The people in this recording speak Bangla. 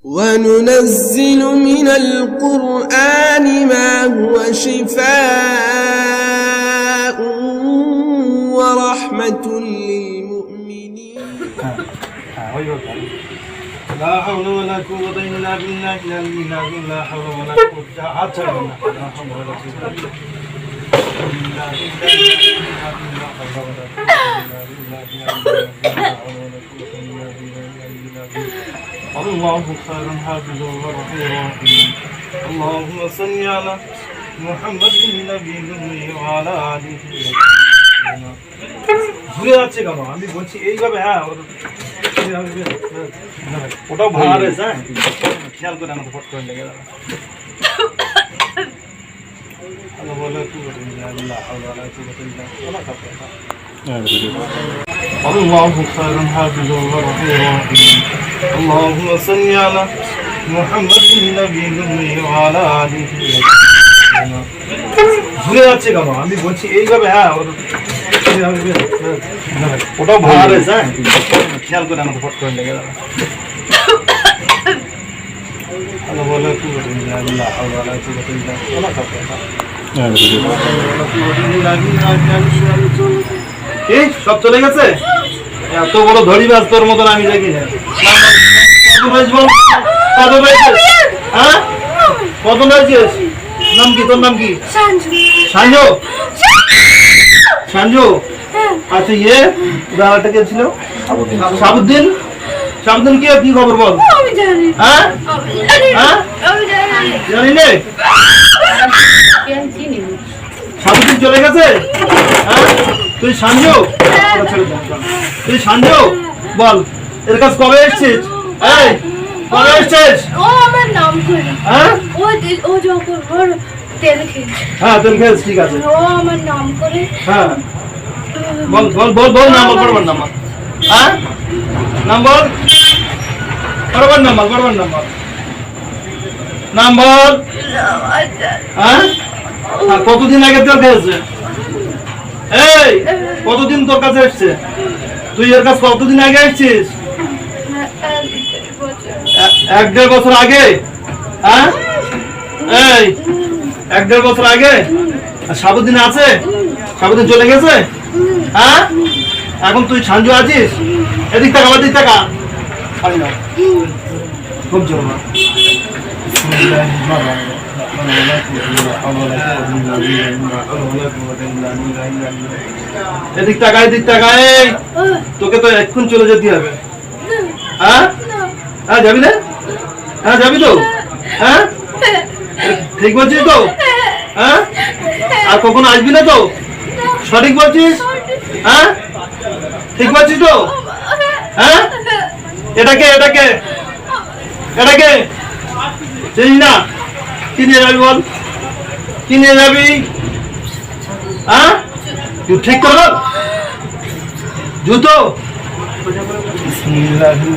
وننزل من القرآن ما هو شفاء ورحمة للمؤمنين. لا حول ولا قوة إلا بالله لا حول ولا قوة الله خير حافظ ورحيم اللهم صل على محمد النبي وعلى آله ঘুরে যাচ্ছে কেন আমি বলছি এইভাবে হ্যাঁ ওটাও ভালো রয়েছে হ্যাঁ খেয়াল করে আমাকে ফট করে লেগে যাবে الله خير حافظ ورحيم اللهم صل على محمد النبي وعلى آله ঘুরে যাচ্ছে কেন আমি বলছি এইভাবে হ্যাঁ ওটাও ভালো রয়েছে হ্যাঁ খেয়াল করে আমাকে ফট করে লেগে যাবে সব চলে গেছে এত বড় ধরি বাস তোর মতন আমি দেখি না কত পেয়েছিস হ্যাঁ কত পেয়েছিস নাম কি তোর নাম কি সাঞ্জু সাঞ্জু আচ্ছা ইয়ে দাদাটা কে ছিল সাবুদ্দিন সাবুদ্দিন কি খবর বল হ্যাঁ হ্যাঁ জানি নে সাবুদ্দিন চলে গেছে হ্যাঁ তুই সাঞ্জু তুই সাঞ্জু বল এর কাছে কবে এসেছিস এই কবে এসেছিস ও আমার নাম করে হ্যাঁ ও যখন ওর তেল খেয়েছে হ্যাঁ তেল খেয়েছে ঠিক আছে ও আমার নাম করে হ্যাঁ বল বল বল বল নাম বল বড় নাম হ্যাঁ নাম বল বড় নাম বল বড় নাম বল নাম বল হ্যাঁ কতদিন আগে তেল খেয়েছে এই কতদিন তোর কাছে এসছে তুই এর কাছে কতদিন আগে এসেছিস 1-1.5 বছর আগে হ্যাঁ এই 1-1.5 বছর আগে সাবুদ্দিন আছে সাবুদ্দিন চলে গেছে হ্যাঁ এখন তুই সাঞ্জু আছিস এদিক টাকা আমার দিক টাকা খুব জোর এদিক টাকা এদিক টাকা এই তোকে তো এক্ষুন চলে যেতে হবে হ্যাঁ হ্যাঁ যাবি না হ্যাঁ যাবি তো হ্যাঁ ঠিক বলছিস তো হ্যাঁ আর কখনো আসবি না তো সঠিক বলছিস হ্যাঁ ঠিক বলছিস তো হ্যাঁ এটাকে এটাকে এটাকে চিনিস না কি নিয়ে যাবি বল কি নিয়ে যাবি হ্যাঁ তুই ঠিক কর জুতো বিসমিল্লাহির